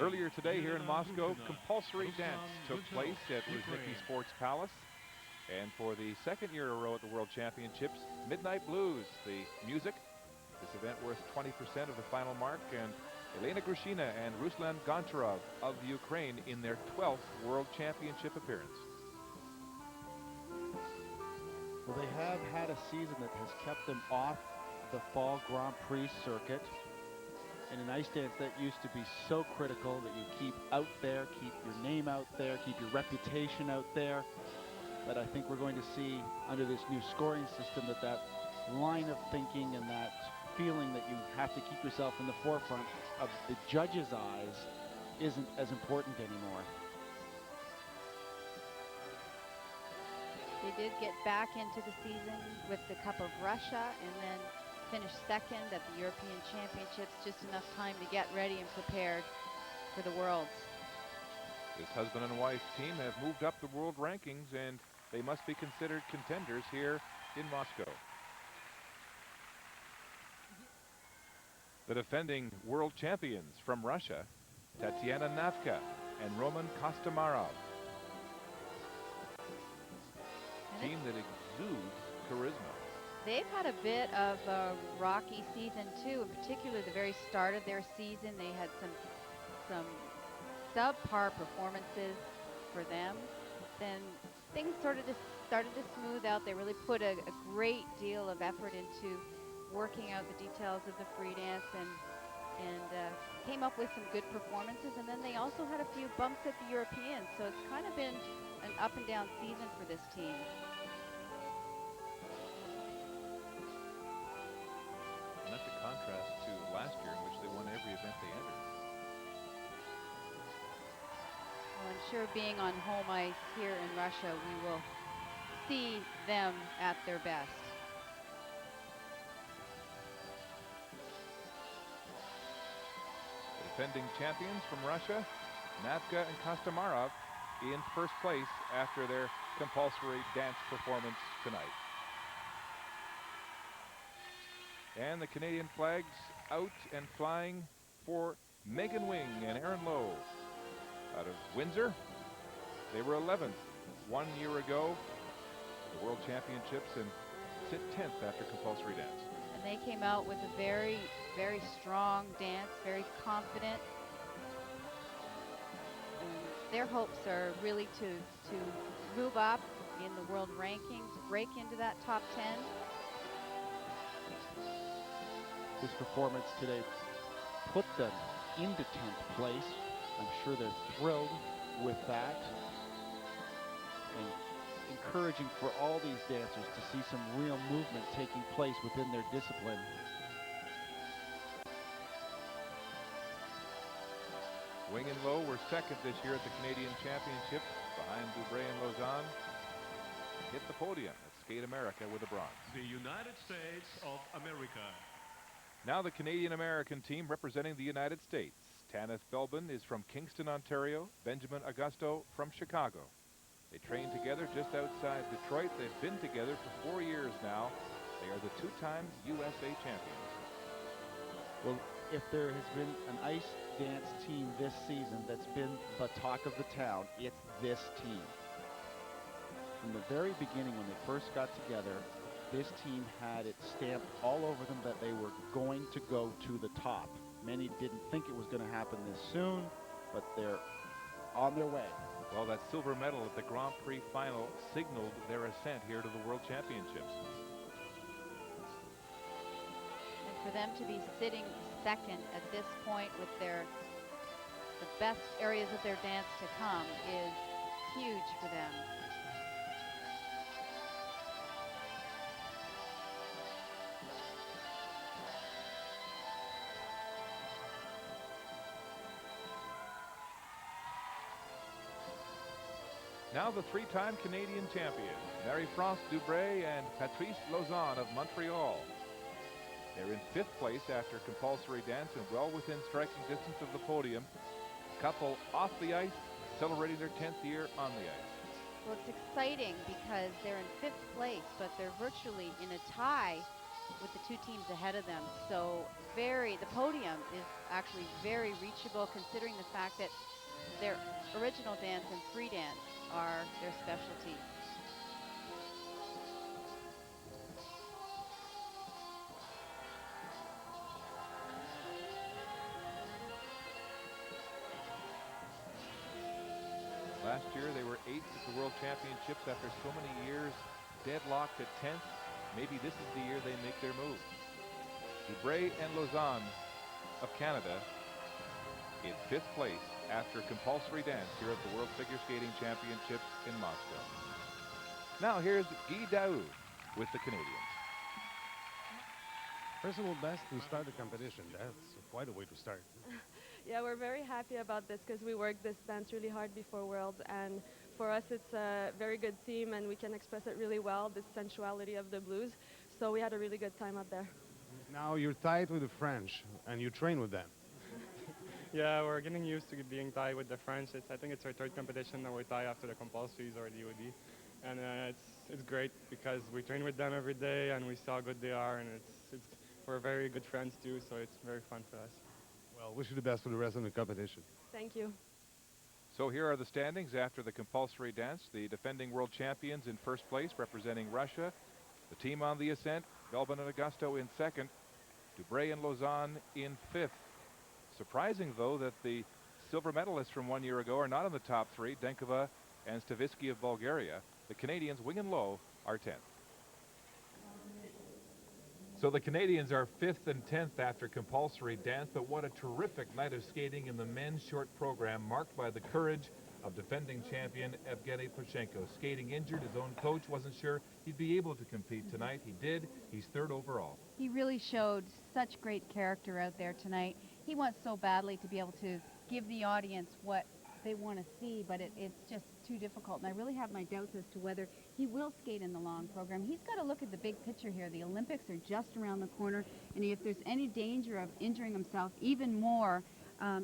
Earlier today here in Moscow, Compulsory Dance took place at Luzhniki Sports Palace. And for the second year in a row at the World Championships, Midnight Blues, the music. This event worth 20% of the final mark. And Elena Grushina and Ruslan Goncharov of Ukraine in their 12th World Championship appearance. Well, they have had a season that has kept them off the fall Grand Prix circuit. In an ice dance that used to be so critical that you keep out there, keep your name out there, keep your reputation out there. But I think we're going to see under this new scoring system that line of thinking and that feeling that you have to keep yourself in the forefront of the judges' eyes isn't as important anymore. They did get back into the season with the Cup of Russia and then finished second at the European Championships, just enough time to get ready and prepared for the Worlds. This husband and wife team have moved up the world rankings, and they must be considered contenders here in Moscow. The defending world champions from Russia, Tatiana Navka and Roman Kostomarov. Team that exudes charisma. They've had a bit of a rocky season too, in particular the very start of their season. They had some subpar performances for them. Then things started to smooth out. They really put a great deal of effort into working out the details of the free dance and came up with some good performances. And then they also had a few bumps at the Europeans, so it's kind of been an up and down season for this team. And that's a contrast to last year in which they won every event they entered. Well, I'm sure being on home ice here in Russia, we will see them at their best. The defending champions from Russia, Navka and Kostomarov, in first place after their compulsory dance performance tonight. And the Canadian flags out and flying for Megan Wing and Aaron Lowe. Out of Windsor, they were 11th 1 year ago at the World Championships and sit 10th after compulsory dance. And they came out with a very, very strong dance, very confident. And their hopes are really to move up in the world rankings, break into that top 10. This performance today put them into 10th place. I'm sure they're thrilled with that. And encouraging for all these dancers to see some real movement taking place within their discipline. Wing and Lowe were second this year at the Canadian Championships behind Dubreuil and Lausanne. Hit the podium at Skate America with a bronze. The United States of America. Now the Canadian-American team representing the United States. Tanith Belbin is from Kingston, Ontario. Benjamin Augusto from Chicago. They train together just outside Detroit. They've been together for 4 years now. They are the two-time USA champions. Well, if there has been an ice dance team this season that's been the talk of the town, it's this team. From the very beginning when they first got together, this team had it stamped all over them that they were going to go to the top. Many didn't think it was going to happen this soon, but they're on their way. Well, that silver medal at the Grand Prix final signaled their ascent here to the World Championships. And for them to be sitting second at this point with the best areas of their dance to come is huge for them. Now the three-time Canadian champions, Marie-France Dubreuil and Patrice Lausanne of Montreal. They're in 5th place after compulsory dance and well within striking distance of the podium. Couple off the ice, celebrating their 10th year on the ice. Well, it's exciting because they're in 5th place, but they're virtually in a tie with the two teams ahead of them. So the podium is actually very reachable considering the fact that their original dance and free dance are their specialty. Last year they were 8th at the World Championships after so many years deadlocked at 10th. Maybe this is the year they make their move. Dubray and Lausanne of Canada in 5th place after compulsory dance here at the World Figure Skating Championships in Moscow. Now here's Guy Daoud with the Canadians. First of all, best to start the competition. That's quite a way to start. Yeah, we're very happy about this because we worked this dance really hard before Worlds, and for us it's a very good team and we can express it really well, this sensuality of the blues. So we had a really good time out there. Now you're tied with the French and you train with them. Yeah, we're getting used to being tied with the French. I think it's our 3rd competition that we're tied after the compulsories or the UAD. And it's great because we train with them every day and we see how good they are, and we're very good friends too, so it's very fun for us. Well, wish you the best for the rest of the competition. Thank you. So here are the standings after the compulsory dance. The defending world champions in 1st place representing Russia. The team on the ascent, Belbin and Augusto in 2nd. Dubray and Lausanne in 5th. Surprising, though, that the silver medalists from 1 year ago are not in the top 3, Denkova and Stavitsky of Bulgaria. The Canadians, Wing and Low, are 10th. So the Canadians are 5th and 10th after compulsory dance, but what a terrific night of skating in the men's short program, marked by the courage of defending champion Evgeny Plushenko. Skating injured, his own coach wasn't sure he'd be able to compete tonight. He did. He's 3rd overall. He really showed such great character out there tonight. He wants so badly to be able to give the audience what they want to see, but it's just too difficult. And I really have my doubts as to whether he will skate in the long program. He's got to look at the big picture here. The Olympics are just around the corner, and if there's any danger of injuring himself even more,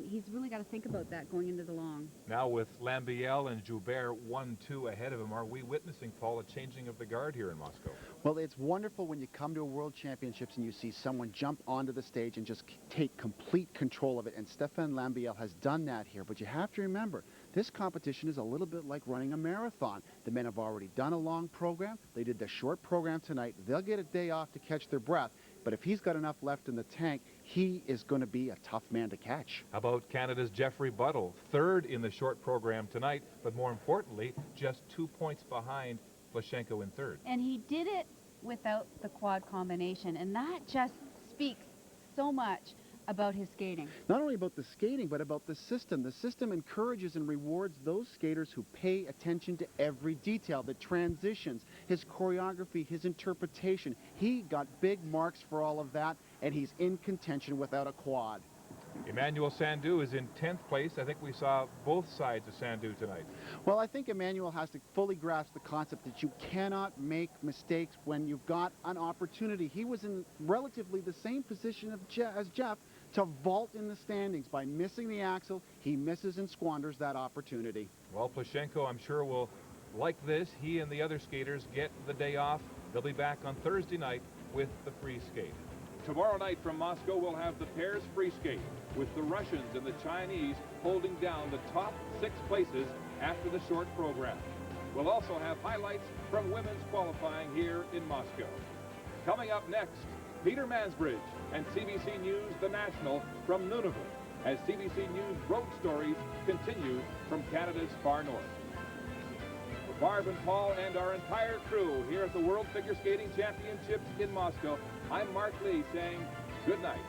he's really got to think about that going into the long. Now with Lambiel and Joubert 1-2 ahead of him, are we witnessing, Paul, a changing of the guard here in Moscow? Well, it's wonderful when you come to a World Championships and you see someone jump onto the stage and just take complete control of it, and Stefan Lambiel has done that here. But you have to remember, this competition is a little bit like running a marathon. The men have already done a long program. They did the short program tonight. They'll get a day off to catch their breath. But if he's got enough left in the tank, he is going to be a tough man to catch. How about Canada's Jeffrey Buttle, 3rd in the short program tonight, but more importantly, just 2 points behind Plushenko in 3rd. And he did it without the quad combination, and that just speaks so much about his skating. Not only about the skating, but about the system. The system encourages and rewards those skaters who pay attention to every detail, the transitions, his choreography, his interpretation. He got big marks for all of that, and he's in contention without a quad. Emmanuel Sandou is in 10th place. I think we saw both sides of Sandou tonight. Well, I think Emmanuel has to fully grasp the concept that you cannot make mistakes when you've got an opportunity. He was in relatively the same position as Jeff to vault in the standings. By missing the axle, he misses and squanders that opportunity. Well, Plushenko, I'm sure, will like this. He and the other skaters get the day off. They'll be back on Thursday night with the free skate. Tomorrow night from Moscow, we'll have the pairs free skate, with the Russians and the Chinese holding down the top 6 places after the short program. We'll also have highlights from women's qualifying here in Moscow. Coming up next, Peter Mansbridge and CBC News The National from Nunavut, as CBC News Road Stories continue from Canada's far north. For Barb and Paul and our entire crew here at the World Figure Skating Championships in Moscow, I'm Mark Lee saying good night.